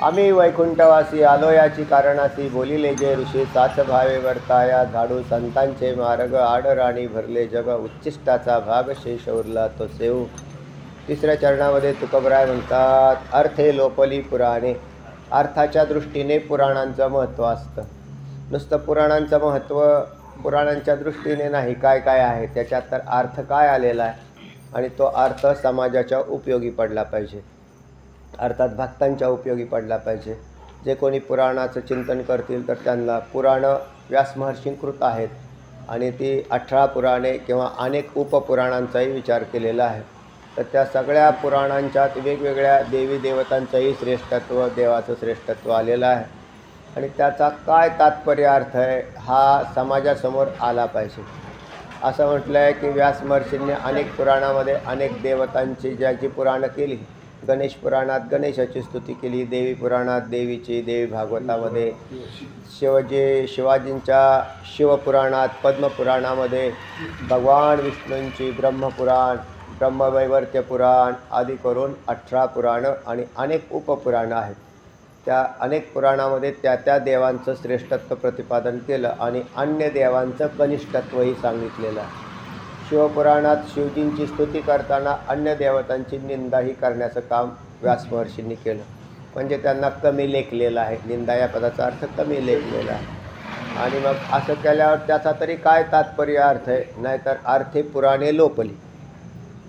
आम्ही वैकुंठवासी आलो याची कारणासी, बोलिले जे ऋषी साच भावे वर्ताया, झाडू संतांचे मार्ग आडराणी भरले जग, उच्चिष्टाचा भाग शेष उरला तो सेऊ। तिसऱ्या चरणामध्ये तुकोबराय म्हणतात, अर्थे लोपली पुराणे। अर्थाच्या दृष्टीने पुराणांचं महत्त्व असतं। नुसतं पुराणांचं महत्त्व पुराणांच्या दृष्टीने नाही, काय काय आहे त्याच्यात, तर अर्थ काय आलेला आहे आणि तो अर्थ समाजाच्या उपयोगी पडला पाहिजे, अर्थात भक्तांच्या उपयोगी पडला पाहिजे। जे कोणी पुराणाचं चिंतन करतील तर त्यांना पुराणं व्यासमहर्षींकृत आहेत आणि ती 18 पुराणे किंवा अनेक उपपुराणांचाही विचार केलेला आहे। तर त्या सगळ्या पुराणांच्यात वेगवेगळ्या देवी देवतांचंही श्रेष्ठत्व, देवाचं श्रेष्ठत्व आलेलं आहे आणि त्याचा काय तात्पर्य अर्थ आहे हा समाजासमोर आला पाहिजे। असं म्हटलं आहे की व्यासमहर्षींनी अनेक पुराणामध्ये अनेक देवतांची ज्याची पुराणं केली। गणेश पुराणात गणेशाची स्तुती केली, देवी पुराणात देवीची, देवी भागवतामध्ये शिवाजींच्या शिवपुराणात, पद्मपुराणामध्ये भगवान विष्णूंची ब्रह्मपुराण, ब्रह्मवैवर्त्य पुराण आदी करून 18 पुराणं आणि अनेक उपपुराणं आहेत। त्या अनेक पुराणामध्ये त्या त्या देवांचं श्रेष्ठत्व प्रतिपादन केलं आणि अन्य देवांचं कनिष्ठत्वही सांगितलेलं आहे। शिवपुराणात शिवजींची स्तुती करताना अन्य देवतांची निंदाही करण्याचं काम व्यासमहर्षींनी केलं, म्हणजे त्यांना कमी लेखलेलं आहे। निंदा या पदाचा अर्थ कमी लेखलेला आहे। आणि मग असं केल्यावर त्याचा तरी काय तात्पर्य अर्थ आहे, नाहीतर अर्थे पुराणे लोपली।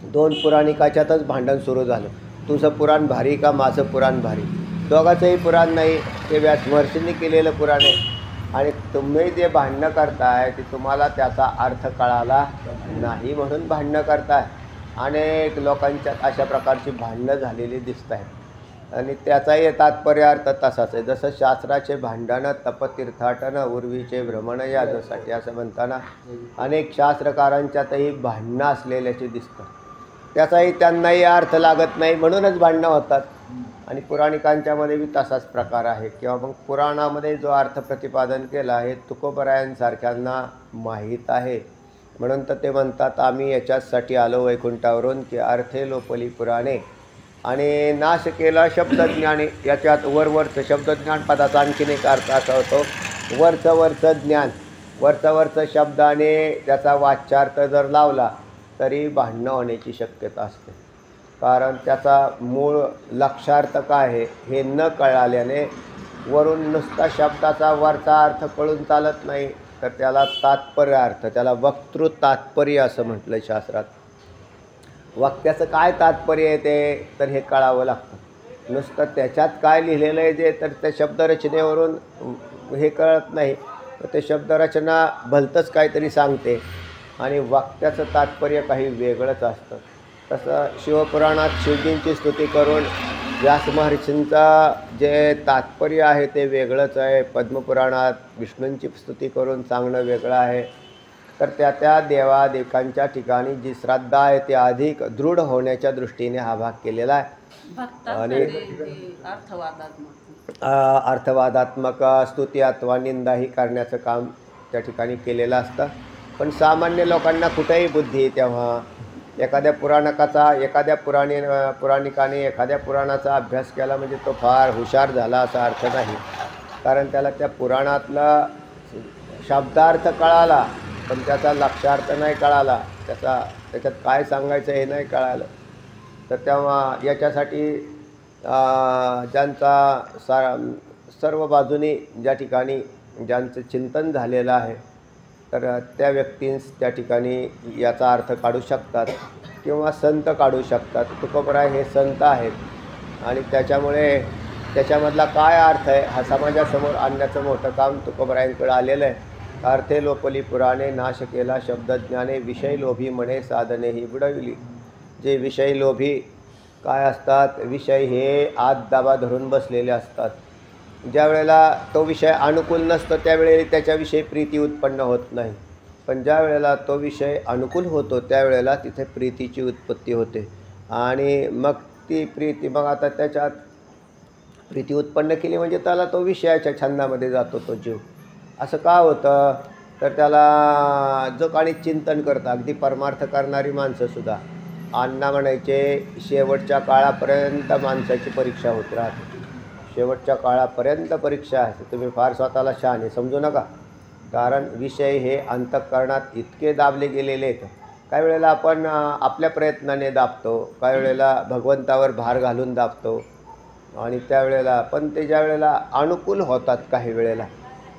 दोन पुराणिकाच्यातच भांडण सुरू झालं, तुझं पुराण भारी का माझं पुराण भारी। दोघांचंही पुराण नाही, ते व्यासमहर्षींनी केलेलं पुराण आहे आणि तुम्ही जे भांडणं करताय ते तुम्हाला त्याचा अर्थ कळाला नाही म्हणून भांडणं करताय। अनेक लोकांच्यात अशा प्रकारची भांडणं झालेली दिसत आहेत आणि त्याचाही तात्पर्य अर्थ तसाच आहे। जसं शास्त्राचे भांडणं तपतीर्थाटन उर्वीचे भ्रमण यासाठी असं म्हणताना अनेक शास्त्रकारांच्यातही भांडणं असलेल्याचे दिसतं, त्याचाही त्यांनाही अर्थ लागत नाही म्हणूनच भांडणं होतात। आणि पुराणिकांच्यामध्ये बी तसाच प्रकार आहे किंवा मग पुराणामध्ये जो अर्थ प्रतिपादन केला आहे तुकोबरायांसारख्यांना माहीत आहे म्हणून तर ते म्हणतात, आम्ही याच्यासाठी आलो वैकुंठावरून की अर्थे लोपली पुराणे आणि नाश केला शब्दज्ञाने। याच्यात वरवरचं शब्दज्ञान पदाचा आणखीन एक अर्थ असा होतो, वरचं ज्ञान, वरचं शब्दाने त्याचा वाच्यार्थ जर लावला तरी भांडणं होण्याची शक्यता असते, कारण त्याचा मूळ लक्षार्थ काय आहे हे न कळाल्याने वरून नुसता शब्दाचा वरचा अर्थ कळून चालत नाही, तर त्याला तात्पर्य अर्थ, त्याला वक्तृ तात्पर्य असं म्हटलं शास्त्रात। वाक्याचं काय तात्पर्य आहे ते तर हे कळावं लागतं। नुसतं त्याच्यात काय लिहिलेलं आहे जे तर त्या शब्दरचनेवरून हे कळत नाही, तर ते शब्दरचना भलतंच काहीतरी सांगते आणि वाक्याचं तात्पर्य काही वेगळंच असतं। तसं शिवपुराणात शिवजींची स्तुती करून व्यासमहर्षींचा जे तात्पर्य आहे ते वेगळंच आहे, पद्मपुराणात विष्णूंची स्तुती करून सांगणं वेगळं आहे। तर त्या त्या देवादेकांच्या ठिकाणी जी श्रद्धा आहे ती अधिक दृढ होण्याच्या दृष्टीने हा भाग केलेला आहे आणि अर्थवादात्मक स्तुती अथवा निंदाही करण्याचं काम त्या ठिकाणी केलेलं असतं। पण सामान्य लोकांना कुठेही बुद्धी तेव्हा एखाद्या पुराणिकाने एखाद्या पुराणाचा अभ्यास केला म्हणजे तो फार हुशार झाला असा अर्थ नाही, कारण त्याला त्या पुराणातला शब्दार्थ कळाला पण त्याचा लक्षार्थ नाही कळाला, त्याच्यात काय सांगायचं हे नाही कळालं। तर तेव्हा याच्यासाठी ज्यांचा सर्व बाजूनी ज्या ठिकाणी ज्यांचं चिंतन झालेलं आहे तर त्या व्यक्तींस त्या ठिकाणी याचा अर्थ काढू शकतात किंवा संत काढू शकतात। तुकोबराय हे संत आहेत आणि त्याच्यामुळे त्याच्यामधला काय अर्थ आहे हा समाजासमोर आणण्याचं मोठं काम तुकोबरायांकडे आलेलं आहे। अर्थे लोपली पुराणे नाश केला शब्दज्ञाने, विषय लोभी म्हणे साधने ही बुडविली। जे विषय लोभी काय असतात, विषय हे आत दाबा धरून बसलेले असतात। ज्या वेळेला तो विषय अनुकूल नसतो त्यावेळेला त्याच्याविषयी प्रीती उत्पन्न होत नाही, पण ज्या वेळेला तो विषय अनुकूल होतो त्यावेळेला तिथे प्रीतीची उत्पत्ती होते आणि मग ती प्रीती मग आता त्याच्यात प्रीती उत्पन्न केली म्हणजे त्याला तो विषयाच्या छंदामध्ये जातो तो जीव। असं का होतं तर त्याला जो काही चिंतन करतं, अगदी परमार्थ करणारी माणसंसुद्धा अण्णा म्हणायचे शेवटच्या काळापर्यंत माणसाची परीक्षा होत राहते। शेवटच्या काळापर्यंत परीक्षा आहे. तुम्ही फार स्वतःला शहाणे समजू नका, कारण विषय हे अंतःकरणात इतके दाबले गेलेले आहेत. काही वेळेला आपण आपल्या प्रयत्नाने दाबतो, काही वेळेला भगवंतावर भार घालून दाबतो, आणि त्यावेळेला पण ते ज्या वेळेला अनुकूल होतात, काही वेळेला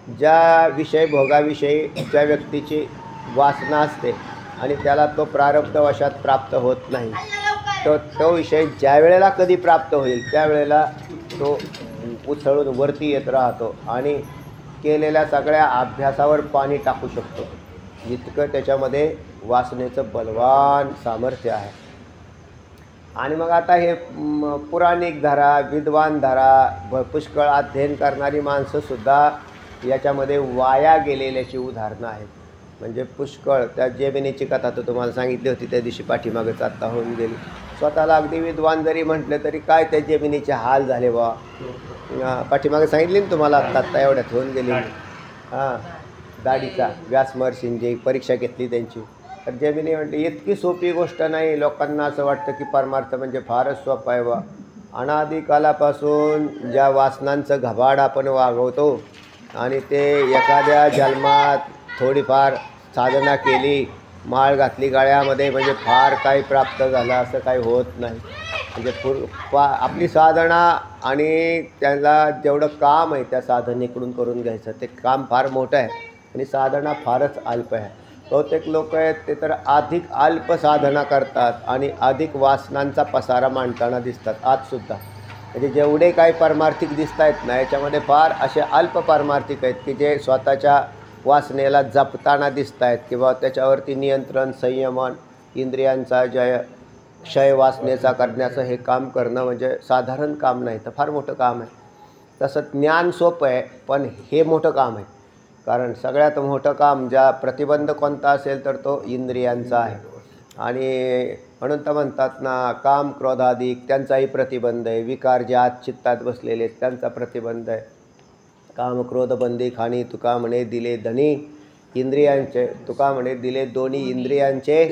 ज्या विषय भोगाविषयी ज्या व्यक्तीची वासना असते आणि त्याला तो प्रारब्धवशात प्राप्त होत नाही, तो विषय ज्या वेळेला कधी प्राप्त होईल त्यावेळेला तो उचलून वरती येत राहतो आणि केलेल्या सगळ्या अभ्यासावर पाणी टाकू शकतो. इतकं त्याच्यामध्ये वासनेचं बलवान सामर्थ्य आहे. आणि मग आता हे पुराणिक धरा, विद्वान धरा, पुष्कळ अध्ययन करणारी माणसंसुद्धा याच्यामध्ये वाया गेलेल्याची उदाहरणं आहेत. म्हणजे पुष्कळ, त्या जेमिनीची कथा तर तुम्हाला सांगितली होती त्या दिवशी, पाठीमागच आत्ता होऊन गेली. स्वतःला अगदी विद्वान जरी म्हटलं तरी काय त्या जेमिनीचे हाल झाले बा. पाठीमागे सांगितली ना तुम्हाला, आत्ता एवढ्यात होऊन गेली. हां, दाढीचा व्यास महर्षींची परीक्षा घेतली त्यांची, तर जेमिनी म्हटली इतकी सोपी गोष्ट नाही. लोकांना असं वाटतं की परमार्थ म्हणजे फारच सोपा आहे बा. अनादिकालापासून ज्या वासनांचं घबाड आपण वागवतो आणि ते एखाद्या जन्मात थोडीफार साधना केली, माळ घातली गळ्यामध्ये, म्हणजे फार काही प्राप्त झालं असं काही होत नाही. म्हणजे आपली साधना आणि त्याला जेवढं काम आहे त्या साधनेकडून करून घ्यायचं, ते काम फार मोठं आहे आणि साधना फारच अल्प आहे. बहुतेक लोक आहेत ते तर अधिक अल्प साधना करतात आणि अधिक वासनांचा पसारा मांडताना दिसतात आजसुद्धा. म्हणजे जेवढे काही पारमार्थिक दिसत आहेत ना, याच्यामध्ये फार असे अल्प पारमार्थिक आहेत की जे स्वतःच्या वासनेला जपताना दिसत आहेत किंवा त्याच्यावरती नियंत्रण, संयमन, इंद्रियांचा क्षय वासनेचा करण्याचं हे काम करणं म्हणजे साधारण काम नाही, तर फार मोठं काम आहे. तसं ज्ञान सोपं आहे, पण हे मोठं काम आहे. कारण सगळ्यात मोठं काम ज्या प्रतिबंध कोणता असेल तर तो इंद्रियांचा आहे. आणि म्हणून तर म्हणतात ना, काम क्रोधाधिक त्यांचाही प्रतिबंध आहे. विकार जे आत चित्तात बसलेले त्यांचा प्रतिबंध आहे. काम क्रोध बंदी खाणी, तुका म्हणे दिले धनी इंद्रियांचे. तुका म्हणे दिले दोन्ही इंद्रियांचे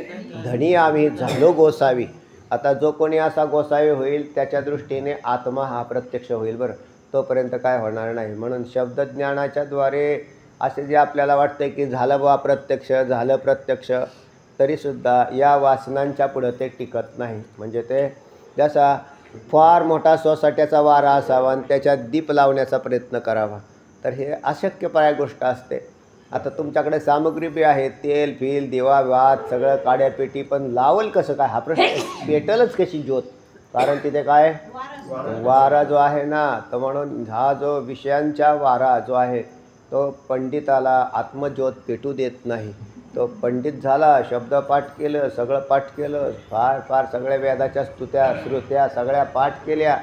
धनी आम्ही झालो गोसावी. आता जो कोणी असा गोसावी होईल त्याच्या दृष्टीने आत्मा हा प्रत्यक्ष होईल. बरं, तोपर्यंत काय होणार नाही. म्हणून शब्दज्ञानाच्या द्वारे असे जे आपल्याला वाटतं की झालं बा प्रत्यक्ष, झालं प्रत्यक्ष, तरीसुद्धा या वासनांच्या पुढं ते टिकत नाही. म्हणजे ते जसा फार मोठा सोसाट्याचा वारा असावा आणि त्याच्यात दीप लावण्याचा प्रयत्न करावा, तर हे अशक्यप्राय गोष्ट असते. आता तुमच्याकडे सामग्री बी आहे, तेल फील दिवा वात सगळं काड्यापेटी, पण लावल कसं काय हा प्रश्न. पेटलच कशी ज्योत, कारण तिथे काय वारा जो आहे ना. तर म्हणून हा जो विषयांचा वारा जो आहे तो पंडिताला आत्मज्योत पेटू देत नाही. तो पंडित झाला, शब्दपाठ केलं, सगळं पाठ केलं, फार फार सगळ्या वेदाच्या स्तुत्या श्रुत्या सगळ्या पाठ केल्या.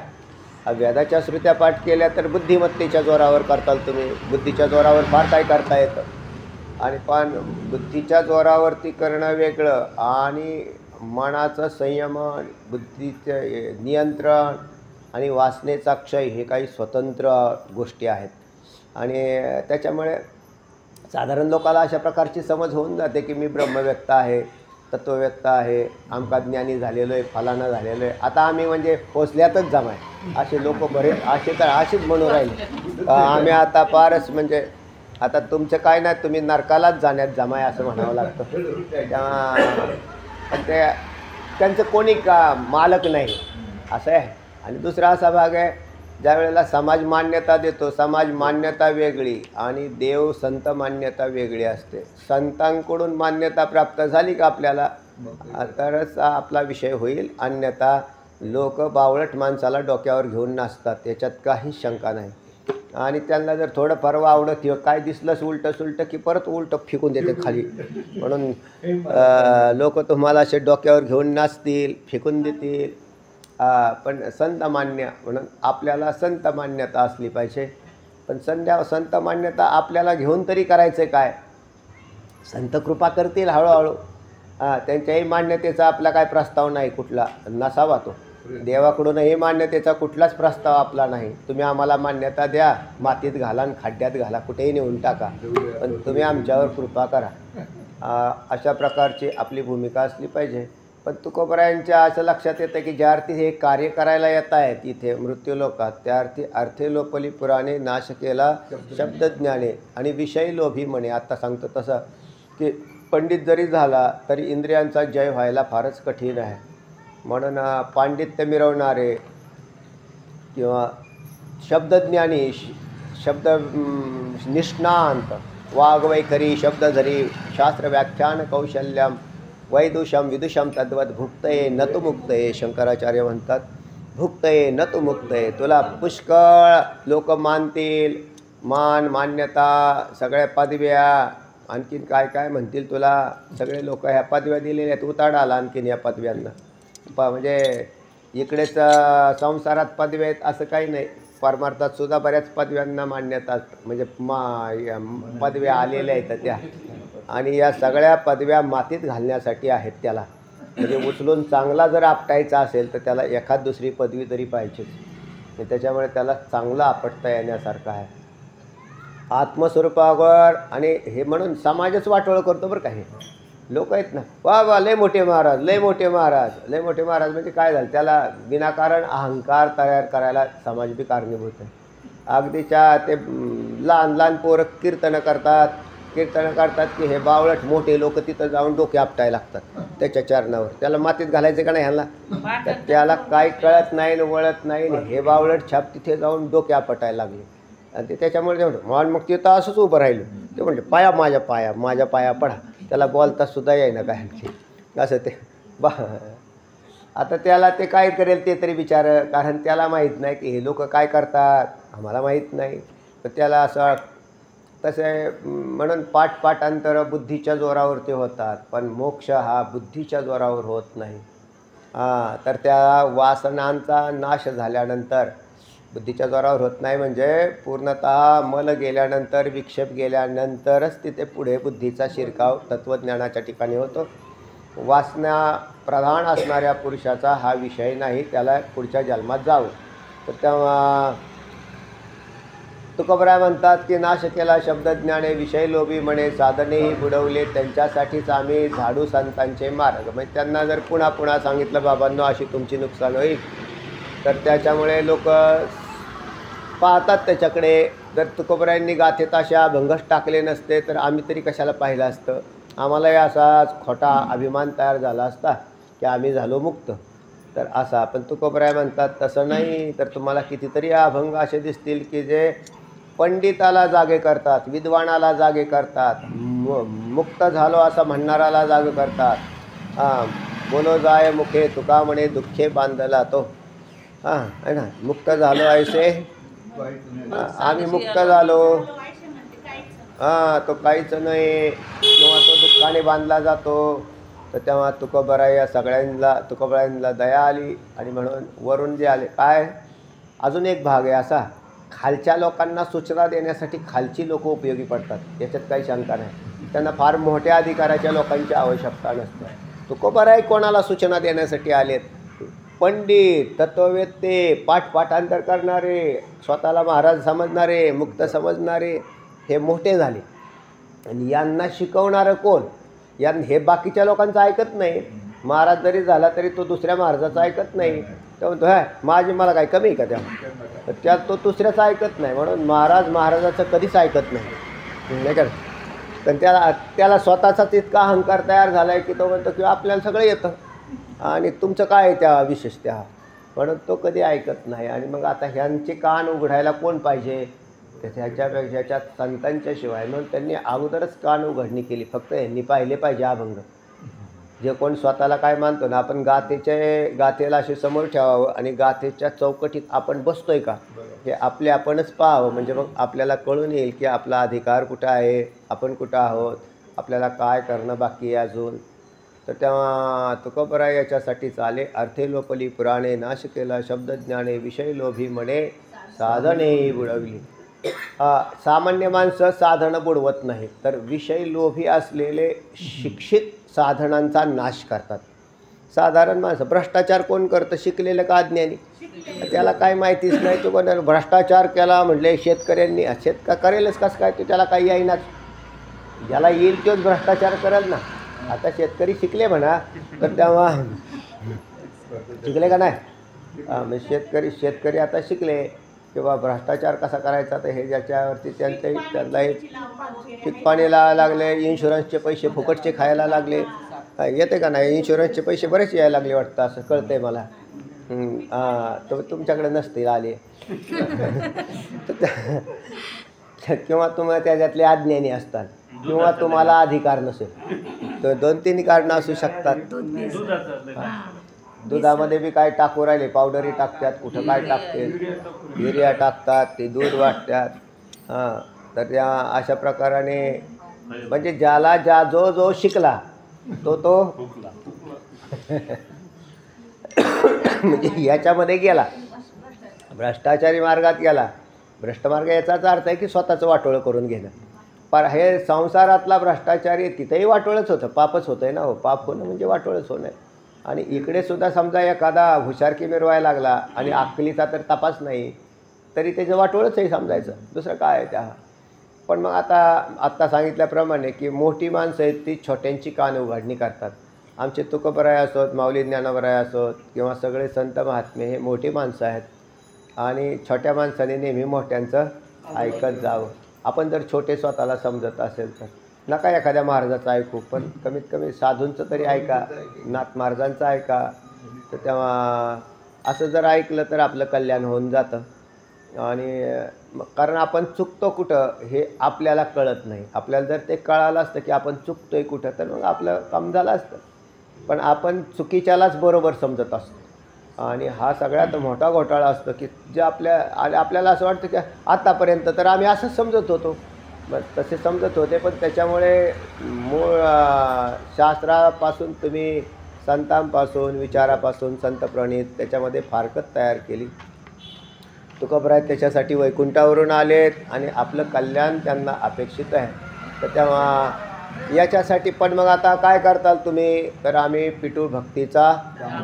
वेदाच्या श्रुत्या पाठ केल्या तर बुद्धिमत्तेच्या जोरावर करताल तुम्ही. बुद्धीच्या जोरावर फार काय करता येतं, आणि पण बुद्धीच्या जोरावरती करणं वेगळं आणि मनाचं संयमन, बुद्धीचं नियंत्रण आणि वासनेचा क्षय हे काही स्वतंत्र गोष्टी आहेत. आणि त्याच्यामुळे साधारण लोकाला अशा प्रकारची समज होऊन जाते की मी ब्रह्मव्यक्त आहे, तत्वव्यक्त आहे, आमका ज्ञानी झालेलो आहे, फलाना झालेलो आहे, आता आम्ही म्हणजे पोचल्यातच जमाय. असे लोक बरेच असेच म्हणून राहिले. आम्ही आता फारच म्हणजे आता तुमचं काय नाही, तुम्ही नरकालाच जाण्यात जमाय असं म्हणावं लागतं. पण ते त्यांचं कोणी का मालक नाही असं आहे. आणि दुसरा असा भाग आहे, ज्या वेळेला समाज मान्यता देतो, समाज मान्यता वेगळी आणि देव संत मान्यता वेगळी असते. संतांकडून मान्यता प्राप्त झाली का आपल्याला तरच आपला विषय होईल, अन्यथा लोक बावळट माणसाला डोक्यावर घेऊन नाचतात, याच्यात काही शंका नाही. आणि त्यांना जर थोडंफार आवडत किंवा काय दिसलंच उलटं सुलटं की परत उलटं फेकून देते खाली. म्हणून लोक तुम्हाला असे डोक्यावर घेऊन नाचतील, फेकून देतील. पण संत मान्य म्हणून आपल्याला संत मान्यता असली पाहिजे. पण संत मान्यता आपल्याला घेऊन तरी करायचं काय? संत कृपा करतील हळूहळू. त्यांच्याही मान्यतेचा आपला काय प्रस्ताव नाही, कुठला नसावा तो. देवाकडूनही मान्यतेचा कुठलाच प्रस्ताव आपला नाही. तुम्ही आम्हाला मान्यता द्या, मातीत घाला आणि खड्ड्यात घाला, कुठेही नेऊन टाका, पण तुम्ही आमच्यावर कृपा करा. अशा प्रकारची आपली भूमिका असली पाहिजे. पण तुकोबरायांच्या असं लक्षात येतं की ज्या अर्थी हे कार्य करायला येत आहेत इथे मृत्यूलोकात, त्या अर्थी अर्थे लोपली पुराणे नाश केला शब्दज्ञाने आणि विषय लोभी म्हणे. आता सांगतो तसं की पंडित जरी झाला तरी इंद्रियांचा जय व्हायला फारच कठीण आहे. म्हणून पांडित्य मिरवणारे किंवा शब्दज्ञानी, शब्द निष्णांत, वाग्वैखरी, शब्दधरी, शास्त्र व्याख्यान कौशल्यम, वैदुषम विदुषम तद्वत भुक्तये न तु मुक्तये. शंकराचार्य म्हणतात भुक्तये न तु मुक्तये. तुला पुष्कळ लोक मानतील, मान मान्यता, सगळ्या पदव्या, आणखीन काय काय म्हणतील तुला. सगळे लोक ह्या पदव्या दिलेल्या आहेत, उताडा आला आणखीन या पदव्यांना. म्हणजे इकडेच संसारात पदव्या आहेत असं काही नाही, परमार्थात सुद्धा बऱ्याच पदव्यांना मान्यता म्हणजे पदव्या आलेल्या आहेत त्या. आणि या सगळ्या पदव्या मातीत घालण्यासाठी आहेत त्याला. म्हणजे उचलून चांगला जर आपटायचा असेल तर त्याला एखाद दुसरी पदवी तरी पाहिजेच. त्याच्यामुळे त्याला चांगलं आपटता येण्यासारखं आहे आत्मस्वरूपावर. आणि हे म्हणून समाजच वाटोळं करतो बरं का. हे लोक आहेत ना, वा वा लय मोठे महाराज, लय मोठे महाराज, लय मोठे महाराज. म्हणजे काय झालं, त्याला विनाकारण अहंकार तयार करायला समाज बी कारणीभूत आहे. अगदीच्या ते लहान लहान पोरं कीर्तनं करतात की हे बावळट मोठे लोक तिथं जाऊन डोके आपटायला लागतात त्याच्या चरणावर. त्याला मातीत घालायचं का नाही ह्याला, तर त्याला काय कळत नाही वळत नाही. हे बावळट छाप तिथे जाऊन डोके आपटायला लागले आणि ते त्याच्यामुळे ते म्हणतो. मग तिथं असंच उभं राहिलं. ते म्हणते पाया माझ्या पाया पडा. त्याला बोलता सुद्धा येईना काय आणखी असं ते आता त्याला ते काय करेल ते तरी विचार, कारण त्याला माहीत नाही की हे लोक काय करतात, आम्हाला माहीत नाही. तर त्याला असं तसे म्हणून पाठांतर बुद्धीच्या जोरावरती होतात, पण मोक्ष हा बुद्धीच्या जोरावर होत नाही. तर त्या वासनांचा नाश झाल्यानंतर बुद्धीच्या जोरावर होत नाही. म्हणजे पूर्णतः मल गेल्यानंतर, विक्षेप गेल्यानंतरच तिथे पुढे बुद्धीचा शिरकाव तत्त्वज्ञानाच्या ठिकाणी होतो. वासना प्रधान असणाऱ्या पुरुषाचा हा विषय नाही, त्याला पुढच्या जन्मात जावं. तर तेव्हा तुकोबराय म्हणतात की नाश केला शब्दज्ञाने विषय लोभी म्हणे, साधनेही बुडवले त्यांच्यासाठीच आम्ही झाडू संतांचे मार्ग. म्हणजे त्यांना जर पुन्हा पुन्हा सांगितलं बाबांनो अशी तुमची नुकसान होईल, तर त्याच्यामुळे लोक पाहतात त्याच्याकडे. जर तुकोबरायांनी गाथेत अशा अभंगच टाकले नसते तर आम्ही तरी कशाला पाहिलं असतं. आम्हालाही असाच खोटा अभिमान तयार झाला असता की आम्ही झालो मुक्त. तर असा पण तुकोबराय म्हणतात तसं नाही. तर तुम्हाला कितीतरी अभंग असे दिसतील की जे पंडिताला जागे करतात, विद्वानाला जागे करतात, मुक्त झालो असं म्हणणाराला जागे करतात. बोलो जाय मुखे तुका म्हणे दुःखे बांधला तो. आहे ना, मुक्त झालो ऐसे आम्ही मुक्त झालो. तो काहीच नाही किंवा तो दुःखाने बांधला जातो. तर तेव्हा तुकोबराय या तुकोबरायांना दया आली आणि म्हणून वरून जे आले काय. अजून एक भाग आहे असा, खालच्या लोकांना सूचना देण्यासाठी खालची लोक उपयोगी पडतात, याच्यात काही शंका नाही. त्यांना फार मोठ्या अधिकाराच्या लोकांची आवश्यकता नसते. तुकोबराय कोणाला सूचना देण्यासाठी आलेत, पंडित, तत्ववेत्ते, पाठांतर करणारे, स्वतःला महाराज समजणारे, मुक्त समजणारे हे मोठे झाले. आणि यांना शिकवणारं कोण, हे बाकीच्या लोकांचं ऐकत नाही. महाराज जरी झाला तरी तो दुसऱ्या महाराजाचं ऐकत नाही. तो म्हणतो मला काय कमी आहे का त्या, त्यात तो दुसऱ्याचं ऐकत नाही. म्हणून महाराजाचं कधीच ऐकत नाही. नाही का, पण त्याला स्वतःचाच इतका अहंकार तयार झाला आहे की तो म्हणतो की आपल्याला सगळं येतं आणि तुमचं काय आहे त्या विशेषतः, म्हणून तो कधी ऐकत नाही. आणि मग आता ह्यांचे कान उघडायला कोण पाहिजे, ह्याच्या संतांच्या शिवाय. म्हणून त्यांनी अगोदरच कान उघडणी केली. फक्त यांनी पाहिले पाहिजे अभंग. जे कोण स्वतःला काय मानतो ना, आपण गाथेला असे समोर ठेवावं आणि गाथेच्या चौकटीत आपण बसतोय का हे आपणच पाहावं. म्हणजे मग आपल्याला कळून येईल की आपला अधिकार कुठं आहे, आपण कुठं आहोत, आपल्याला काय करणं बाकी आहे अजून. तर तेव्हा तुकोबराय याच्यासाठीच आले. अर्थे लोपली पुराणे नाश केला शब्दज्ञाने विषय लोभी म्हणे साधनेही बुडवली. सामान्य माणसं साधनं बुडवत नाही, तर विषय लोभी असलेले शिक्षित साधनांचा नाश करतात. साधारण माणसं भ्रष्टाचार कोण करतं, शिकलेलं का अज्ञानी, त्याला काय माहितीच नाही. तो कोण भ्रष्टाचार केला म्हटले शेतकऱ्यांनी, करेलच कसं काय, तो त्याला काही येईनाच. ज्याला येईल तोच भ्रष्टाचार करेल ना. आता शेतकरी शिकले म्हणा, तर तेव्हा शिकले का नाही? म्हणजे शेतकरी आता शिकले किंवा भ्रष्टाचार कसा करायचा, तर हे ज्याच्यावरती त्यांना हे पीकपाणी लागले, इन्शुरन्सचे पैसे फुकटचे खायला लागले. येते का नाही? इन्शुरन्सचे पैसे बरेच यायला लागले वाटतं, असं कळतंय मला. तर तुमच्याकडे नसतील आले किंवा तुम्हाला त्याच्यातले अज्ञानी असतात किंवा तुम्हाला अधिकार नसेल, तर 2-3 कारणं असू शकतात. दुधामध्ये बी काय टाकू राहिले, पावडरी टाकतात, कुठं काय टाकते, युरिया टाकतात, ते दूध वाटतात. तर त्या अशा प्रकाराने म्हणजे ज्याला जो शिकला तो म्हणजे याच्यामध्ये गेला, भ्रष्टाचारी मार्गात गेला. भ्रष्ट मार्ग याचाच अर्थ आहे की स्वतःचं वाटोळं करून घेणं. पण हे संसारातला भ्रष्टाचारी तिथेही वाटोळंच होतं, पापच होतं आहे ना. हो, पाप होणं म्हणजे वाटोळंच होणं. आणि इकडे सुद्धा समजा एखादा हुशारकी मिरवायला लागला आणि अक्कलीचा तर तपास नाही, तरी त्याचं वाटोळंच आहे समजायचं, दुसरं काय आहे त्या. पण मग आत्ता सांगितल्याप्रमाणे की मोठी माणसं आहेत ती छोट्यांची कान उघडणी करतात. आमचे तुकोबराय असोत, माऊली ज्ञानोबराय असोत किंवा सगळे संत महात्मे हे मोठी माणसं आहेत, आणि छोट्या माणसाने नेहमी मोठ्यांचं ऐकत जावं. आपण जर छोटे स्वतःला समजत असेल तर नका एखाद्या महाराजाचं ऐकू, पण कमीत कमी साधूंचं तरी ऐका, नाथ महाराजांचं ऐका. तर तेव्हा असं जर ऐकलं तर आपलं कल्याण होऊन जातं. आणि कारण आपण चुकतो कुठं हे आपल्याला कळत नाही. आपल्याला जर ते कळालं असतं की आपण चुकतोय कुठं, तर मग आपलं काम झालं असतं. पण आपण चुकीच्यालाच बरोबर समजत असतो, आणि हा सगळ्यात मोठा घोटाळा असतो की जे आपल्याला असं वाटतं की आतापर्यंत तर आम्ही असंच समजत होतो. मग तसे समजत होते, पण त्याच्यामुळे मूळ शास्त्रापासून तुम्ही संतांपासून, विचारापासून संतप्रणीत त्याच्यामध्ये फारकत तयार केली. तुकोबराय त्याच्यासाठी वैकुंठावरून आलेत आणि आपलं कल्याण त्यांना अपेक्षित आहे. तर तेव्हा याच्यासाठी पण मग आता काय करताल तुम्ही, तर आम्ही पिटू भक्तीचा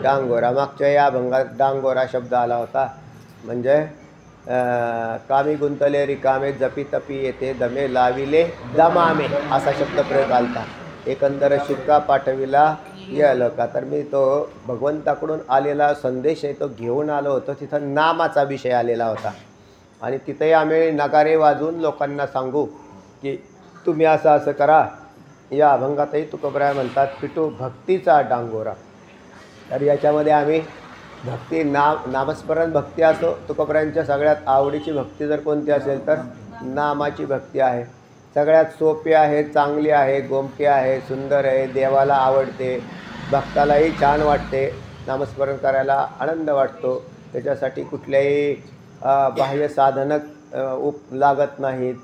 डांगोरा, मागच्या या भंगात डांगोरा शब्द आला होता. म्हणजे कामी गुंतले रिकामे, जपी तपी येते दमे, लाविले दमामे असा शब्द प्रयोग आलता. एकंदर शिक्का पाठविला या का, तर मी तो भगवंताकडून आलेला संदेश आहे तो घेऊन आलो होतो. तिथं नामाचा विषय आलेला होता, आणि तिथेही आम्ही नगारे वाजवून लोकांना सांगू की तुम्ही असं करा. या अभंगातही तुकोबराय म्हणतात पिटू भक्तीचा डांगोरा. तर याच्यामध्ये आम्ही भक्ती, नामस्मरण भक्ती असो. तुकोबरायांच्या सगळ्यात आवडीची भक्ती जर कोणती असेल तर नामाची भक्ती आहे. सगळ्यात सोपी आहे, चांगली आहे, गोमकी आहे, सुंदर आहे, देवाला आवडते, भक्तालाही छान वाटते, नामस्मरण करायला आनंद वाटतो. त्याच्यासाठी कुठल्याही बाह्य साधनक लागत नाहीत,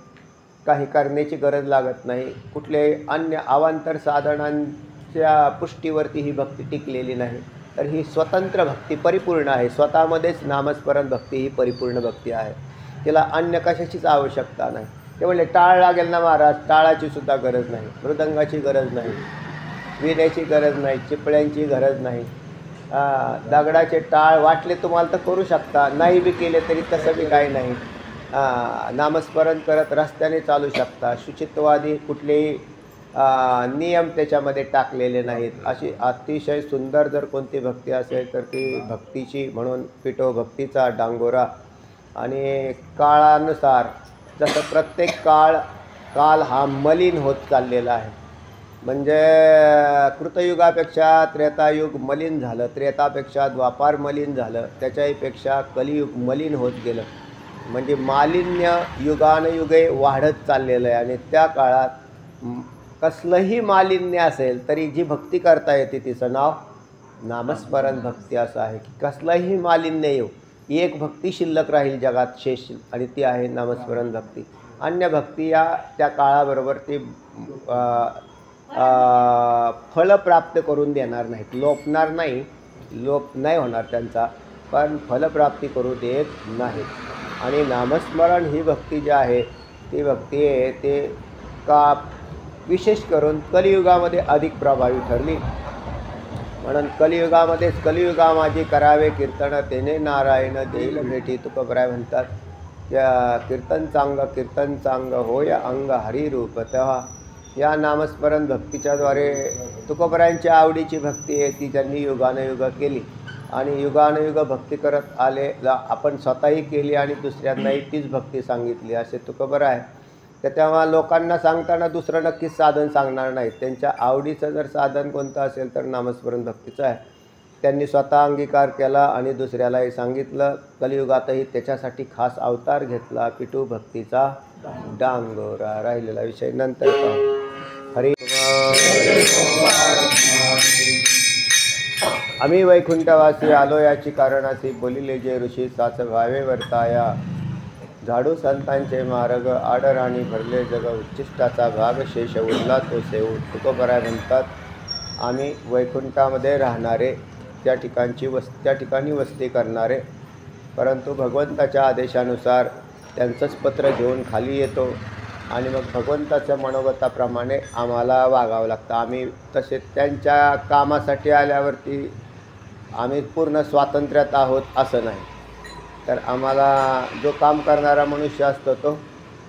काही करण्याची गरज लागत नाही, कुठल्याही अन्य अवांतर साधनांच्या पुष्टीवरती ही भक्ती टिकलेली नाही. तर ही स्वतंत्र भक्ती परिपूर्ण आहे. स्वतःमध्येच नामस्मरण भक्ती ही परिपूर्ण भक्ती आहे. तिला अन्य कशाचीच आवश्यकता नाही. ते म्हणले टाळ लागेल ना महाराज, टाळाची सुद्धा गरज नाही, मृदंगाची गरज नाही, विण्याची गरज नाही, चिपळ्यांची गरज नाही. दगडाचे टाळ वाटले तुम्हाला तर करू शकता, नाही बी केले तरी तसं बी काही नाही. नामस्मरण करत रस्त्याने चालू शकता. शुचित्वादी कुठलेही नियम त्याच्यामध्ये टाकलेले नाहीत. अशी अतिशय सुंदर जर कोणती भक्ती असेल तर ती भक्तीची, म्हणून पिटो भक्तीचा डांगोरा. आणि काळानुसार जसं प्रत्येक काल हा मलिन होत चाललेला आहे. म्हणजे कृतयुगापेक्षा त्रेतायुग मलिन झालं, त्रेतापेक्षा द्वापार मलिन झालं, त्याच्याहीपेक्षा कलियुग मलिन होत गेलं. म्हणजे मालिन्य युगानुयुगे वाढत चाललेलं आहे. आणि त्या काळात कसलंही मालिन्य असेल तरी जी भक्ती करता येते तिचं नाव नामस्मरण भक्ती असं आहे. की कसलंही मालिन्य येऊ, एक भक्ती शिल्लक राहील जगात शेष, आणि ती आहे नामस्मरण भक्ती. अन्य भक्ती या त्या काळाबरोबर ती फळ प्राप्त करून देणार नाहीत, लोपणार नाही, लोप नाही होणार त्यांचा, पण फलप्राप्ती करू देत नाहीत. आणि नामस्मरण ही भक्ती जी आहे ती भक्ती आहे ते का विशेष करून कलियुगामध्ये अधिक प्रभावी ठरली. म्हणून कलियुगा माझी करावे कीर्तन, तेने नारायण देईल भेटी. तुकोबराय म्हणतात कीर्तन चांग होय अंग हरिरूप. तेव्हा या नामस्मरण भक्तीच्याद्वारे तुकोबरायांच्या आवडीची भक्ती आहे ती त्यांनी युगानुयुग केली आणि युगानुयुग भक्ती करत आले आपण स्वतःही केली आणि दुसऱ्यांनाही तीच भक्ती सांगितली असे तुकोबर आहे. तर तेव्हा लोकांना सांगताना दुसरं नक्कीच साधन सांगणार नाही. त्यांच्या आवडीचं जर साधन कोणतं असेल तर नामस्मरण भक्तीचं आहे. त्यांनी स्वतः अंगीकार केला आणि दुसऱ्यालाही सांगितलं. कलियुगातही त्याच्यासाठी खास अवतार घेतला, पिटू भक्तीचा डांगोरा. राहिलेला विषय नंतर पाहू. हरी आम्ही वैकुंठवासी आलो याची कारणासी बोलिले जे ऋषी साच भावे वर्ताया. झाडू संतांचे मार्ग आडराणी भरले जग उच्चिष्टाचा भाग शेष उरला तो सेऊ. तुकोबराय म्हणतात आम्ही वैकुंठामध्ये राहणारे त्या ठिकाणी वस्ती करणारे, परंतु भगवंताच्या आदेशानुसार त्यांचंच पत्र घेऊन खाली येतो आणि मग भगवंताच्या मनोगताप्रमाणे आम्हाला वागावं लागतं. आम्ही तसे त्यांच्या कामासाठी आल्यावरती आम्ही पूर्ण स्वातंत्र्यात आहोत असं नाही. तर आम्हाला जो काम करणारा मनुष्य असतो तो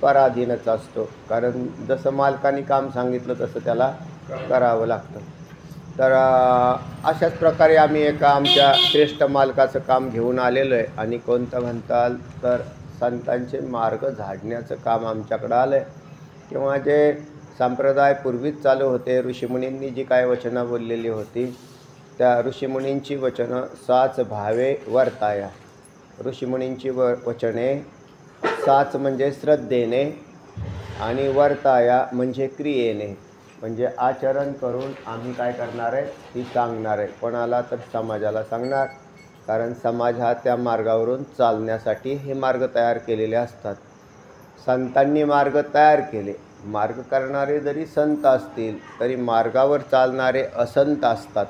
पराधीनच असतो, कारण जसं मालकाने काम सांगितलं तसं त्याला करावं लागतं. तर अशाच प्रकारे आम्ही एका आमच्या श्रेष्ठ मालकाचं काम घेऊन आलेलो आहे. आणि कोणतं म्हणताल तर संतांचे मार्ग झाडण्याचं काम आमच्याकडं आलं आहे. किंवा जे संप्रदाय पूर्वीच चालू होते, ऋषीमुनींनी जी काय वचनं बोललेली होती त्या ऋषीमुनींची वचनं साच भावे वर्ताया. ऋषीमुनींची वचने साच म्हणजे श्रद्धेने आणि वर्ताया म्हणजे क्रियेने, म्हणजे आचरण करून आम्ही काय करणार आहे ती सांगणार आहे. कोणाला तर समाजाला सांगणार, कारण समाज हा त्या मार्गावरून चालण्यासाठी हे मार्ग तयार केलेले असतात. संतांनी मार्ग तयार केले. मार्ग करणारे जरी संत असतील तरी मार्गावर चालणारे असंत असतात.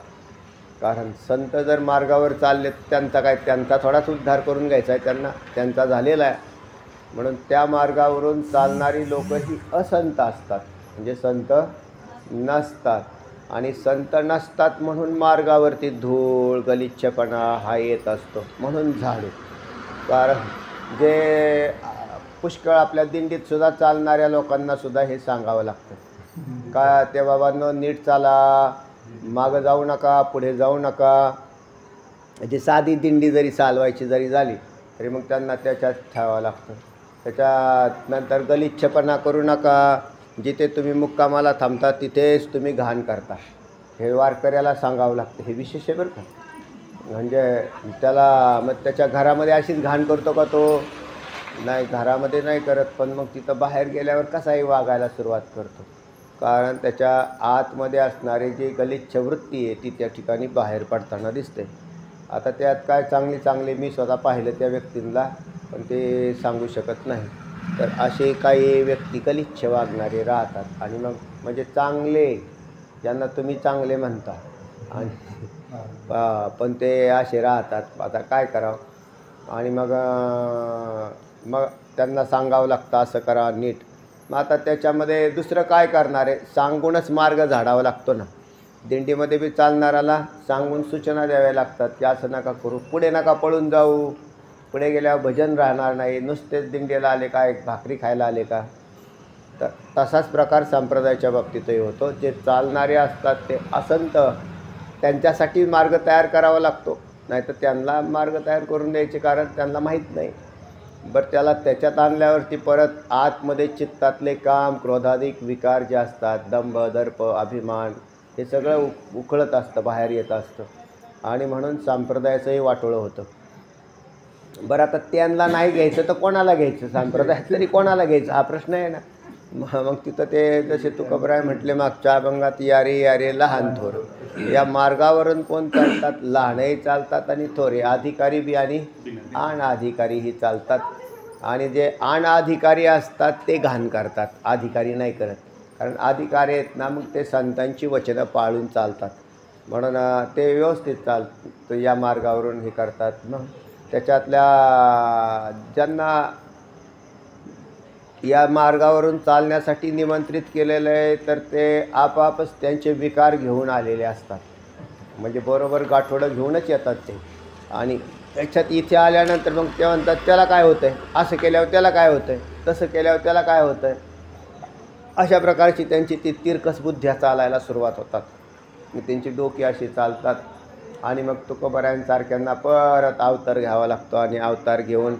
कारण संत जर मार्गावर चालले त्यांचा थोडाच उद्धार करून घ्यायचा आहे, त्यांचा झालेला आहे. म्हणून त्या मार्गावरून चालणारी लोक ही असंत असतात, म्हणजे संत नसतात. आणि संत नसतात म्हणून मार्गावरती धूळ गलिच्छपणा हा येत असतो, म्हणून झाडू. कारण जे पुष्कळ आपल्या दिंडीतसुद्धा चालणाऱ्या लोकांनासुद्धा हे सांगावं लागतं का ते बाबांनो नीट चाला, मागं जाऊ नका, पुढे जाऊ नका. जे साधी दिंडी जरी चालवायची जरी झाली तरी मग त्यांना त्याच्यात ठेवावं लागतं. त्याच्यात नंतर गलिच्छपणा करू नका. जिथे तुम्ही मुक्कामाला थांबता तिथेच तुम्ही घाण करता, हे वारकऱ्याला सांगावं लागतं. हे विशेष आहे बरं का. म्हणजे त्याला मग त्याच्या घरामध्ये अशीच घाण करतो का तो? नाही, घरामध्ये नाही करत, पण मग तिथं बाहेर गेल्यावर कसाही वागायला सुरुवात करतो. कारण त्याच्या आतमध्ये असणारी जी गलिच्छ वृत्ती आहे ती त्या ठिकाणी बाहेर पडताना दिसते. आता त्यात काय चांगली मी स्वतः पाहिलं त्या व्यक्तींना, पण ते सांगू शकत नाही. तर असे काही व्यक्ती गलिच्छ वागणारे राहतात. आणि मग म्हणजे चांगले ज्यांना तुम्ही चांगले म्हणता आणि पण ते असे राहतात. आता काय करावं? आणि मग त्यांना सांगावं लागतं असं करा नीट. मग आता त्याच्यामध्ये दुसरं काय करणार आहे? सांगूनच मार्ग झाडावा लागतो ना. दिंडीमध्ये बी चालणाऱ्याला सांगून सूचना द्याव्या लागतात की असं नका करू, पुढे नका पळून जाऊ, पुढे गेल्यावर भजन राहणार नाही, नुसतेच दिंडीला आले का, एक भाकरी खायला आले का. तर तसाच प्रकार संप्रदायाच्या बाबतीतही होतो. जे चालणारे असतात ते असंत, त्यांच्यासाठी मार्ग तयार करावा लागतो. नाही तर त्यांना मार्ग तयार करून द्यायचे, कारण त्यांना माहीत नाही. बरं, त्याला त्याच्यात आणल्यावरती परत आतमध्ये चित्तातले काम क्रोधाधिक विकार जे असतात, दंभ दर्प अभिमान, हे सगळं उखळत असतं, बाहेर येत असतं. आणि म्हणून संप्रदायाचंही वाटोळं होतं. बरं, आता त्यांना नाही घ्यायचं तर कोणाला घ्यायचं? संप्रदायात तरी कोणाला घ्यायचं हा प्रश्न आहे ना. मग तिथं ते जसे तुकोबराय म्हटले मागच्या अभंगात, यारे यारे लहान थोर. या मार्गावरून कोण चालतात? लहानही चालतात आणि थोरे, अधिकारी बी आणि अनधिकारीही चालतात. आणि जे अनधिकारी असतात ते घाण करतात, अधिकारी नाही करत. कारण अधिकारी आहेत ना, मग ते संतांची वचनं पाळून चालतात, म्हणून ते व्यवस्थित या मार्गावरून हे करतात. मग त्याच्यातल्या ज्यांना या मार्गावरून चालण्यासाठी निमंत्रित केलेलं आहे तर ते आपापच त्यांचे विकार घेऊन आलेले असतात. म्हणजे बरोबर गाठोडं घेऊनच येतात ते. आणि त्याच्यात इथे आल्यानंतर मग ते म्हणतात त्याला काय होतं आहे, असं केल्यावर त्याला काय होतं आहे, तसं केल्यावर त्याला काय होतं आहे. अशा प्रकारची त्यांची ती तिरकस बुद्ध्या चालायला सुरुवात होतात. मग त्यांची डोकी अशी चालतात आणि मग तुकोबरायांसारख्यांना परत अवतार घ्यावा लागतो आणि अवतार घेऊन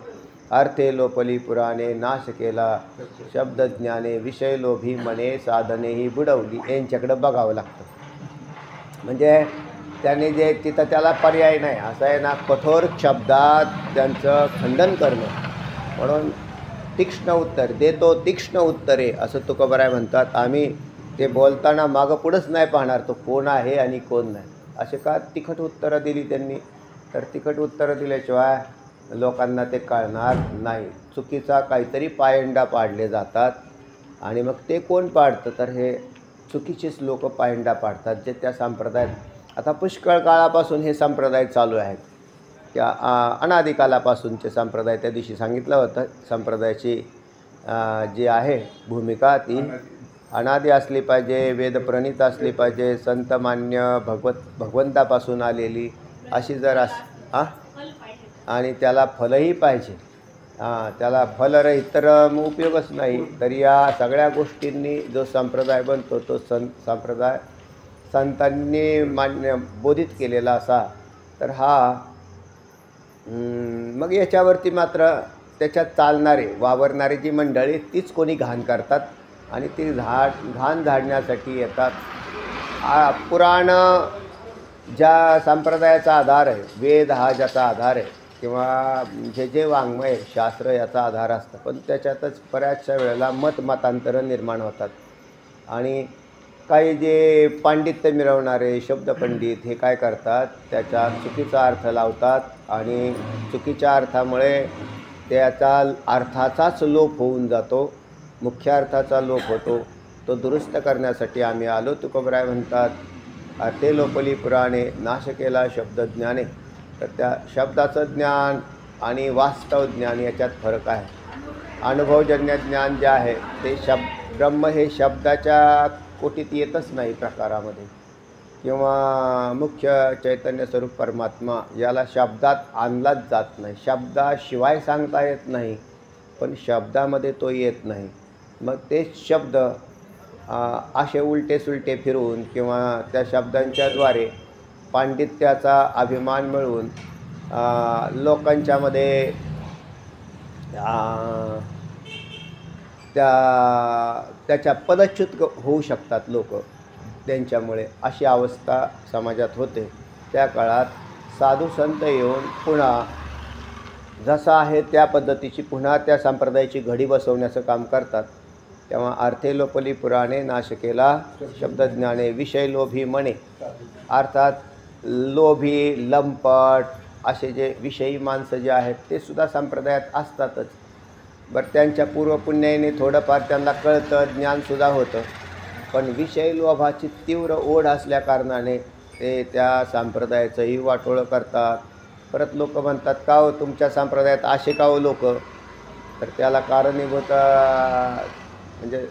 अर्थे लोपली पुराणे नाश केला शब्दज्ञाने विषय लोभी मने साधनेही बुडवली यांच्याकडं बघावं लागतं. म्हणजे त्यांनी जे तिथं त्याला पर्याय नाही असं आहे ना, कठोर शब्दात त्यांचं खंडन करणं. म्हणून तीक्ष्ण उत्तर देतो, तीक्ष्ण उत्तरे असं तुकोबराय म्हणतात. आम्ही ते बोलताना मागं पुढंच नाही पाहणार तो कोण आहे आणि कोण नाही. असे का तिखट उत्तरं दिली त्यांनी, तर तिखट उत्तरं दिल्याशिवाय लोकांना ते कळणार नाही. चुकीचा काहीतरी पायंडा पाडले जातात आणि मग ते कोण पाडतं, तर हे चुकीचेच लोक पायंडा पाडतात जे त्या संप्रदायात आता पुष्कळ काळापासून हे संप्रदाय चालू आहेत. त्या अनादिकालापासूनचे संप्रदाय त्या दिवशी सांगितलं होतं. संप्रदायाची जी आहे भूमिका ती अनादी असली पाहिजे, वेदप्रणीत असली पाहिजे, संतमान्य भगवंतापासून आलेली अशी जर आणि त्याला फलही पाहिजे. त्याला फलरहित तर मग उपयोगच नाही. तर या सगळ्या गोष्टींनी जो संप्रदाय बनतो तो संप्रदाय संतांनी बोधित केलेला असा, तर हा मग याच्यावरती मात्र त्याच्यात चालणारे वावरणारी जी मंडळी तीच कोणी घाण करतात आणि ती घाण झाडण्यासाठी येतात. पुराण ज्या संप्रदायाचा आधार आहे, वेद हा ज्याचा आधार आहे किंवा जे वाङ्मय शास्त्र याचा आधार असतं, पण त्याच्यातच बऱ्याचशा वेळेला मतांतरं निर्माण होतात. आणि काही जे पांडित्य मिळवणारे शब्दपंडित हे काय करतात, त्याच्या चुकीचा अर्थ लावतात आणि चुकीच्या अर्थामुळे त्याचा अर्थाचाच लोप होऊन जातो, मुख्य अर्थाचा लोप होतो. तो दुरुस्त करण्यासाठी आम्ही आलो. तुकोबराय म्हणतात अर्थे लोपली पुराणे नाश केला शब्दज्ञाने. तर त्या शब्दाचं ज्ञान आणि वास्तव ज्ञान याच्यात फरक आहे. अनुभवजन्य ज्ञान जे आहे ते ब्रह्म हे शब्दाच्या कोटीत येतच नाही प्रकारामध्ये, किंवा मुख्य चैतन्य स्वरूप परमात्मा याला शब्दात आणलाच जात नाही. शब्दाशिवाय सांगता येत नाही, पण शब्दामध्ये तो येत नाही. मग ते शब्द असे उलटे सुलटे फिरवून किंवा त्या शब्दांच्याद्वारे पांडित्याचा अभिमान मिळवून लोकांच्यामध्ये त्याच्या पदच्युत होऊ शकतात लोक. त्यांच्यामुळे अशी अवस्था समाजात होते. त्या काळात साधू संत येऊन पुन्हा जसा आहे त्या पद्धतीची पुन्हा त्या संप्रदायाची घडी बसवण्याचं काम करतात. तेव्हा अर्थे लोपली पुराणे नाश केला शब्दज्ञाने विषय लोभी मने. अर्थात लोभी लंपट असे जे विषयी माणसं जे आहेत ते सुद्धा संप्रदायात असतातच. बरं, त्यांच्या पूर्वपुण्याने थोडंफार त्यांना कळतं, ज्ञानसुद्धा होतं, पण विषय लोभाची तीव्र ओढ असल्या कारणाने ते त्या संप्रदायाचंही वाटोळं करतात. परत लोक म्हणतात का हो तुमच्या संप्रदायात असे का हो लोक, तर त्याला कारणीभूत म्हणजे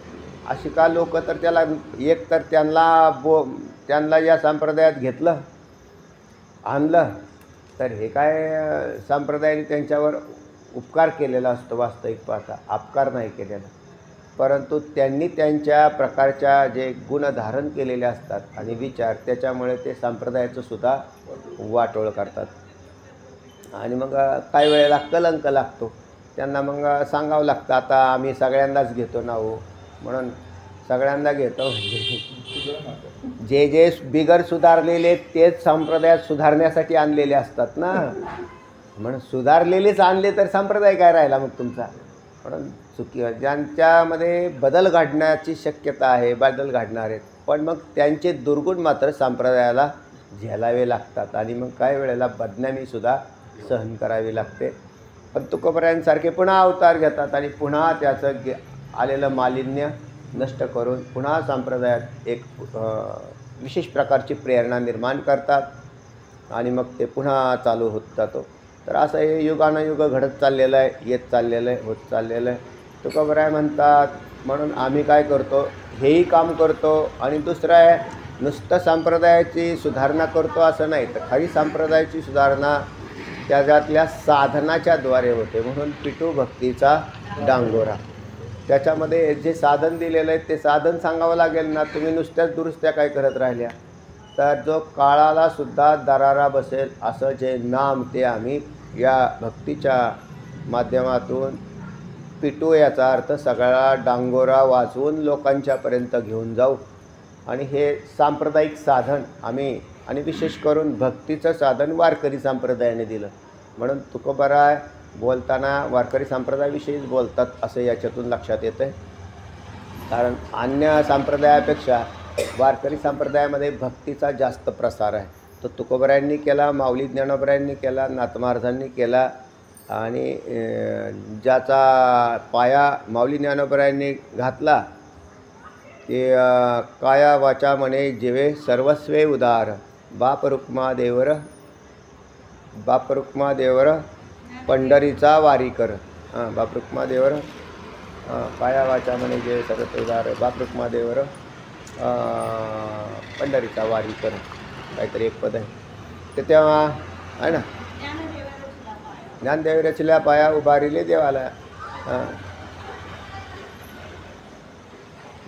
अशी का लोक, तर त्याला एक तर त्यांना या संप्रदायात घेतलं आणलं, तर हे काय संप्रदायाने त्यांच्यावर उपकार केलेला असतो. वास्तविक पाहता अपकार नाही केलेला, परंतु त्यांनी त्यांच्या प्रकारच्या जे गुण धारण केलेले असतात आणि विचार, त्याच्यामुळे ते संप्रदायाचं सुद्धा वाटोळ करतात. आणि मग काही वेळेला कलंक लागतो त्यांना. मग सांगावं लागतं आता आम्ही सगळ्यांनाच घेतो ना हो, म्हणून सगळ्यांना घेतो म्हणजे जे बिगर सुधारलेले तेच संप्रदायात सुधारण्यासाठी आणलेले असतात ना. म्हणून सुधारलेलेच आणले तर संप्रदाय काय राहिला मग तुमचा. म्हणून ज्यांच्यामध्ये बदल घडण्याची शक्यता आहे, बदल घडणार आहेत, पण मग त्यांचे दुर्गुण मात्र संप्रदायाला झेलावे लागतात आणि मग काही वेळेला बदनामीसुद्धा सहन करावी लागते. पण तुकोबरायांसारखे पुन्हा अवतार घेतात आणि पुन्हा त्याचं आलेलं मालिन्य नष्ट करून पुन्हा संप्रदायात एक विशेष प्रकारची प्रेरणा निर्माण करतात आणि मग ते पुन्हा चालू होत जातो. तर असं हे युगानुयुग घडत चाललेलं आहे, येत चाललेलं आहे, होत चाललेलं आहे. तुकोबराय म्हणतात म्हणून आम्ही काय करतो, हेही काम करतो आणि दुसरं आहे नुसतं संप्रदायाची सुधारणा करतो असं नाही, तर खरी संप्रदायाची सुधारणा त्याच्यातल्या साधनाच्या द्वारे होते. म्हणून पिटू भक्तीचा डांगोरा. त्याच्यामध्ये जे साधन दिलेलं आहे ते साधन सांगावं लागेल ना. तुम्ही नुसत्याच दुरुस्त्या काय करत राहिल्या तर जो काळाला सुद्धा दरारा बसेल असं जे नाम ते आम्ही या भक्तीच्या माध्यमातून पिटू. याचा अर्थ सगळा डांगोरा वाजवून लोकांच्यापर्यंत घेऊन जाऊ. आणि हे सांप्रदायिक साधन आम्ही आणि विशेष करून भक्तीचं साधन वारकरी संप्रदायाने दिलं. म्हणून तुकोबाराय बोलताना वारकरी संप्रदायाविषयीच बोलतात असं याच्यातून लक्षात येतं आहे. कारण अन्य संप्रदायापेक्षा वारकरी संप्रदायामध्ये भक्तीचा जास्त प्रसार आहे. तो तुकोबारायांनी केला, माऊली ज्ञानोबारायांनी केला, नाथमहाराजांनी केला. आणि ज्याचा पाया माऊली ज्ञानोबारायांनी घातला ते काया वाचा म्हणे जेवे सर्वस्वे उदार बाप रुक्मा देवर पंढरीचा वारी कर. बाप रुक्मा देवर काया वाचा म्हणे जेवे सर्वस्वे उदार बाप रुक्मा देवर पंढरीचा वारी कर, काहीतरी एक पद आहे ते. तेव्हा आहे ना, ज्ञानदेव रचल्या पाया उभारिले देवाला.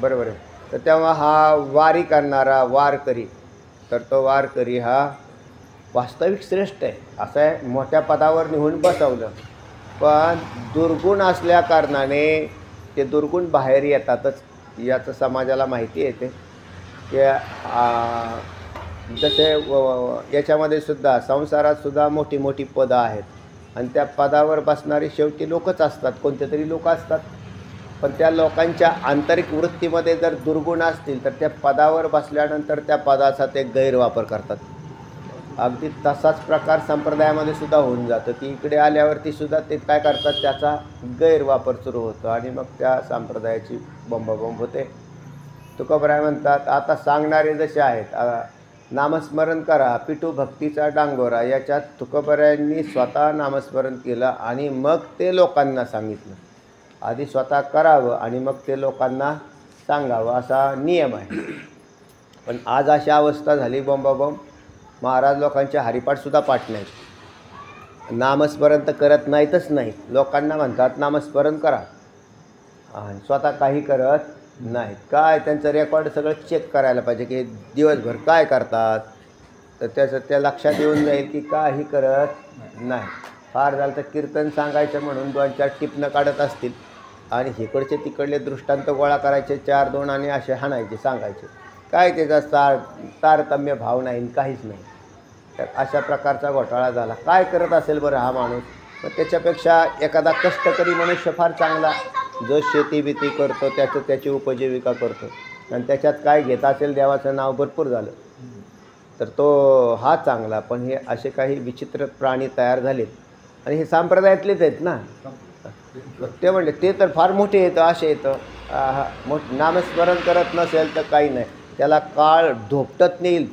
बरोबर आहे. तर तेव्हा हा वारी करणारा वारकरी, तर तो वारकरी हा वास्तविक श्रेष्ठ आहे. असं आहे, मोठ्या पदावर निहून बसवलं पण दुर्गुण असल्या कारणाने ते दुर्गुण बाहेर येतातच. याचं समाजाला माहिती येते की जसे याच्यामध्ये सुद्धा संसारात सुद्धा मोठी मोठी पदं आहेत आणि त्या पदावर बसणारी शेवटी लोकच असतात, कोणते तरी लोक असतात. पण त्या लोकांच्या आंतरिक वृत्तीमध्ये जर दुर्गुण असतील तर त्या पदावर बसल्यानंतर त्या पदाचा ते गैरवापर करतात. अगदी तसाच प्रकार संप्रदायामध्ये सुद्धा होऊन जातं की इकडे आल्यावरती सुद्धा ते काय करतात, त्याचा गैरवापर सुरू होतो आणि मग त्या संप्रदायाची बंबाबंब होते. तुकोबाराय म्हणतात आता सांगणारे जसे आहेत, नामस्मरण करा पिटू भक्तीचा डांगोरा. याच्यात तुकोबारायांनी स्वतः नामस्मरण केलं आणि मग ते लोकांना सांगितलं. आधी स्वतः करावं आणि मग ते लोकांना सांगावं असा नियम आहे. पण आज अशी अवस्था झाली बंबाबंब, महाराज लोकांचे हरिपाठसुद्धा पाठ नाहीत, नामस्मरण तर करत नाहीतच नाही. लोकांना म्हणतात नामस्मरण करा आणि स्वतः काही करत नाहीत. काय त्यांचं रेकॉर्ड सगळं चेक करायला पाहिजे की दिवसभर काय करतात, तर त्याचं त्या लक्षात येऊन जाईल की काही करत नाही. फार झालं तर कीर्तन सांगायचं म्हणून 2-4 टिपणं काढत असतील आणि इकडचे तिकडले दृष्टांत गोळा करायचे 4-2 आणि असे हाणायचे सांगायचे. काय त्याचा तारतम्य भाव नाही, काहीच नाही. तर अशा प्रकारचा घोटाळा झाला. काय करत असेल बरं हा माणूस? तर त्याच्यापेक्षा एखादा कष्टकरी मनुष्य फार चांगला, जो शेती करतो, त्याची उपजीविका करतो आणि त्याच्यात काय घेत असेल देवाचं नाव भरपूर झालं तर तो हा चांगला. पण हे असे काही विचित्र प्राणी तयार झालेत आणि हे संप्रदायातलेच आहेत ना. ते म्हणले ते तर फार मोठे येतं, असे येतं. नामस्मरण करत नसेल तर काही नाही, त्याला काळ धोपटत नेईल.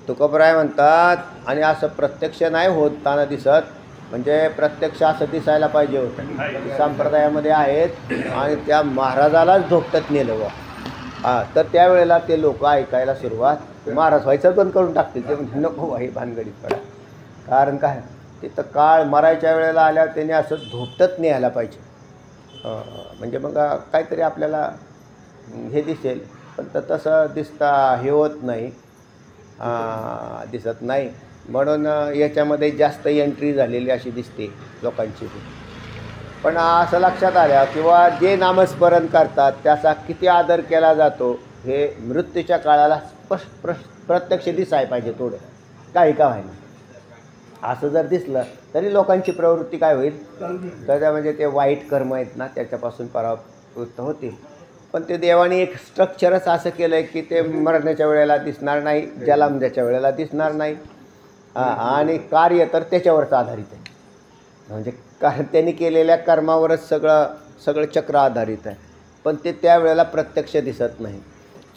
तुकोबाराय म्हणतात आणि असं प्रत्यक्ष नाही होताना दिसत, म्हणजे प्रत्यक्ष असं दिसायला पाहिजे होतं. संप्रदायामध्ये आहेत आणि त्या महाराजालाच धोपटत नेलं बा. तर त्यावेळेला ते लोक ऐकायला सुरुवात, महाराज व्हायचं बंद करून टाकतील. ते म्हणजे नको हे भानगडीत पडा. कारण काय, तिथं काळ मरायच्या वेळेला आल्यावर त्याने असं धोपटत न्यायला पाहिजे. म्हणजे मग काहीतरी आपल्याला हे दिसेल. पण तसं हे होत नाही, दिसत नाही. म्हणून याच्यामध्ये जास्त एंट्री झालेली अशी दिसते लोकांची. पण असं लक्षात आल्या किंवा जे नामस्मरण करतात त्याचा किती आदर केला जातो हे मृत्यूच्या काळाला प्रत्यक्ष दिसाय पाहिजे. थोडं काही का व्हायला असं जर दिसलं तरी लोकांची प्रवृत्ती काय होईल, तर म्हणजे ते वाईट कर्म आहेत ना त्याच्यापासून परावृत्त होतील. पण ते देवाने एक स्ट्रक्चरच असं केलं आहे की ते मरण्याच्या वेळेला दिसणार नाही, जन्माच्या वेळेला दिसणार नाही आणि कार्य तर त्याच्यावरच आधारित आहे. म्हणजे कारण त्यांनी केलेल्या कर्मावरच सगळं चक्र आधारित आहे. पण ते त्यावेळेला प्रत्यक्ष दिसत नाही.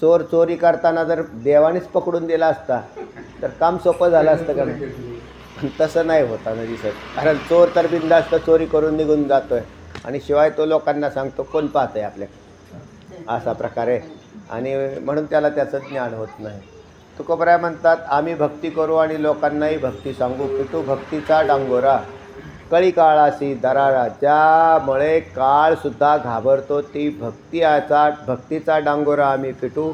चोरी करताना जर देवानेच पकडून दिला असता तर काम सोपं झालं असतं का नाही? पण तसं नाही होताना दिसत. कारण चोर तर बिनधास्त चोरी करून निघून जातो आहे आणि शिवाय तो लोकांना सांगतो कोण पाहत आहे आपल्याकडे, असा प्रकारे. आणि म्हणून त्याला त्याचं ज्ञान होत नाही. तुकोबाराय म्हणतात आम्ही भक्ती करू आणि लोकांनाही भक्ती सांगू. पिटू भक्तीचा डांगोरा. कळी काळासी दरारा, ज्यामुळे काळसुद्धा घाबरतो, ती भक्तीचा डांगोरा आम्ही पिटू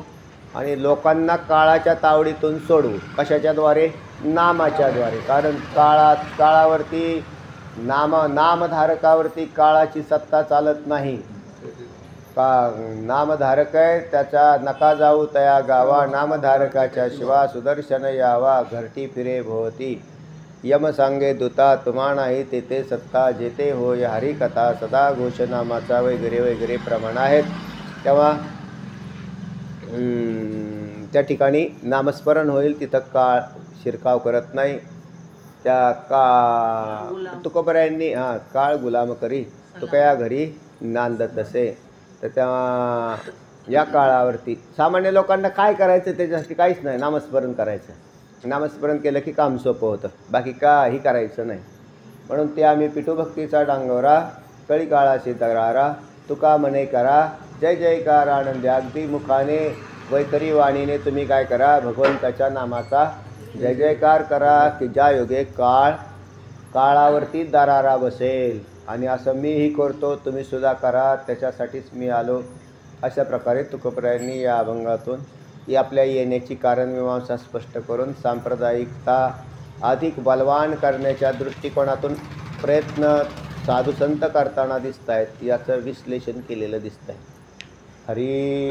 आणि लोकांना काळाच्या तावडीतून सोडवू. कशाच्याद्वारे? नामाच्याद्वारे. कारण काळावरती नामधारकावरती काळाची सत्ता चालत नाही. नामधारक आहे, त्याचा नका जाऊ तया गावा, नामधारकाच्या शिवा सुदर्शन यावा, घरटी फिरे भोवती. यम सांगे दूता तुम्हा नाही तेथे सत्ता, जेथे होय हरिकथा सदा घोषनामाचा वगैरे वगैरे प्रमाण आहेत. तेव्हा त्या ठिकाणी नामस्मरण होईल, तिथं काळ शिरकाव करत नाही. त्या तुकोबरायांनी काळ गुलाम करी तुकया घरी नांदत असे. तर तेव्हा या काळावरती सामान्य लोकांना काय करायचं त्याच्यासाठी काहीच नाही, नामस्मरण करायचं. नामस्मरण केलं की काम सोपं होतं, बाकी काही करायचं नाही. म्हणून ते आम्ही पिठू भक्तीचा डांगोरा, कळी काळाशी दरारा, तुका म्हणे करा जय जयकार आनंदी. अगदी मुखाने वैखरी वाणीने तुम्ही काय करा, भगवंताच्या नामाचा जय जयकार करा की ज्या योगे काळावरती दरारा बसेल. आणि असं मीही करतो, तुम्ही सुद्धा करा, त्याच्यासाठीच मी आलो. अशा प्रकारे तुकोबरायांनी या अभंगातून ही आपल्या येण्याची कारणमीमांसा स्पष्ट करून सांप्रदायिकता अधिक बलवान करण्याच्या दृष्टिकोनातून प्रयत्न साधुसंत करताना दिसत आहेत, याचं विश्लेषण केलेलं दिसतं आहे. हरी